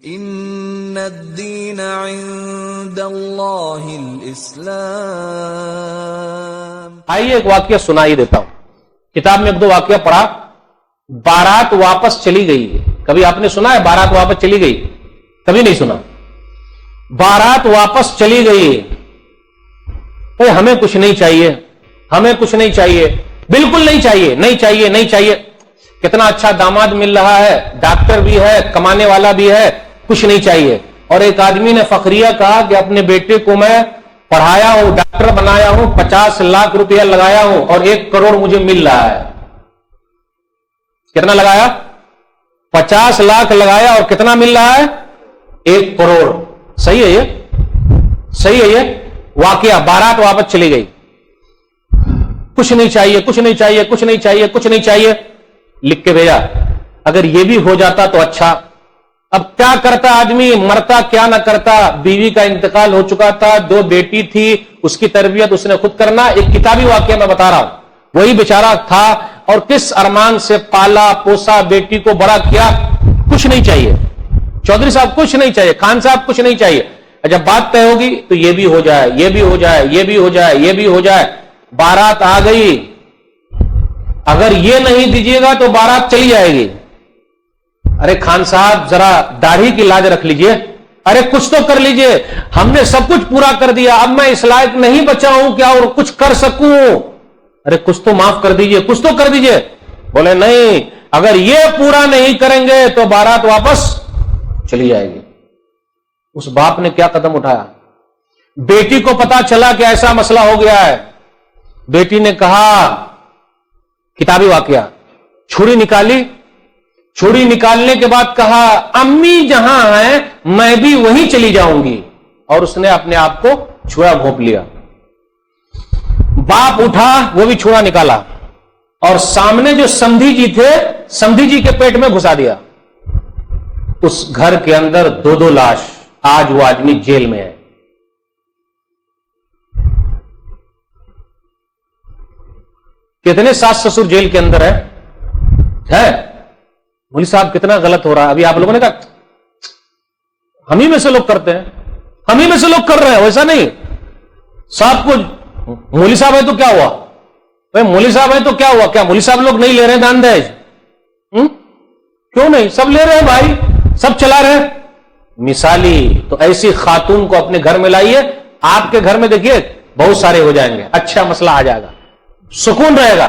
ان الدین عند اللہ الاسلام۔ آئیے ایک واقعہ سنائی دیتا ہوں، کتاب میں ایک دو واقعہ پڑھا۔ بارات واپس چلی گئی، کبھی آپ نے سنا ہے بارات واپس چلی گئی؟ کبھی نہیں سنا۔ بارات واپس چلی گئی، ہمیں کچھ نہیں چاہیے، ہمیں کچھ نہیں چاہیے، بالکل نہیں چاہیے، نہیں چاہیے، نہیں چاہیے۔ کتنا اچھا داماد مل رہا ہے، ڈاکٹر بھی ہے، کمانے والا بھی ہے، کچھ نہیں چاہیے۔ اور ایک آدمی نے فخریہ کہا کہ اپنے بیٹے کو میں پڑھایا ہوں، ڈاکٹر بنایا ہوں، 50 لاکھ روپیہ لگایا ہوں اور 1 کروڑ مجھے مل رہا ہے۔ کتنا لگایا؟ 50 لاکھ لگایا اور کتنا مل رہا ہے؟ 1 کروڑ۔ صحیح ہے یہ؟ صحیح ہے یہ واقعہ؟ بارات واپس چلی گئی، کچھ نہیں چاہیے، کچھ نہیں چاہیے، کچھ نہیں چاہیے، کچھ نہیں چاہیے، لکھ کے بھیجا۔ اگر یہ بھی ہو جاتا تو اچھا۔ اب کیا کرتا آدمی، مرتا کیا نہ کرتا۔ بیوی کا انتقال ہو چکا تھا، 2 بیٹی تھی، اس کی تربیت اس نے خود کرنا۔ ایک کتابی واقعہ میں بتا رہا ہوں، وہی بیچارہ تھا اور کس ارمان سے پالا پوسا، بیٹی کو بڑا کیا۔ کچھ نہیں چاہیے چودھری صاحب، کچھ نہیں چاہیے، خان صاحب کچھ نہیں چاہیے۔ جب بات طے ہوگی تو یہ بھی ہو جائے، یہ بھی ہو جائے، یہ بھی ہو جائے، یہ بھی ہو جائے۔ بارات آ گئی، اگر یہ نہیں دیجیے گا تو بارات چلی جائے گی۔ ارے خان صاحب ذرا داڑھی کی لاج رکھ لیجئے، ارے کچھ تو کر لیجئے، ہم نے سب کچھ پورا کر دیا، اب میں اس لائق نہیں بچا ہوں کیا اور کچھ کر سکوں، ارے کچھ تو معاف کر دیجئے، کچھ تو کر دیجئے۔ بولے نہیں، اگر یہ پورا نہیں کریں گے تو بارات واپس چلی جائے گی۔ اس باپ نے کیا قدم اٹھایا؟ بیٹی کو پتا چلا کہ ایسا مسئلہ ہو گیا ہے، بیٹی نے کہا، کتابی واقعہ، چھری نکالی، چھری نکالنے کے بعد کہا امی جہاں ہیں میں بھی وہیں چلی جاؤں گی، اور اس نے اپنے آپ کو چھڑا گھونپ لیا۔ باپ اٹھا، وہ بھی چھڑا نکالا اور سامنے جو سمدھی جی تھے، سمدھی جی کے پیٹ میں گھسا دیا۔ اس گھر کے اندر 2 لاش، آج وہ آدمی جیل میں ہے۔ کتنے ساس سسر جیل کے اندر ہے؟ مولوی صاحب کتنا غلط ہو رہا ہے۔ ابھی آپ لوگوں نے کہا ہم ہی میں سے لوگ کرتے ہیں، ہم ہی میں سے لوگ کر رہے ہیں، ویسا نہیں۔ صاحب کو مولوی صاحب ہے تو کیا ہوا؟ مولوی صاحب ہے تو کیا ہوا؟ کیا مولوی صاحب لوگ نہیں لے رہے دان دہیج؟ کیوں نہیں؟ سب لے رہے ہیں بھائی، سب چلا رہے ہیں۔ مثالی تو ایسی خاتون کو اپنے گھر میں لائیے، آپ کے گھر میں دیکھیے بہت سارے ہو جائیں گے، اچھا مسئلہ آ جائے گا، سکون رہے گا۔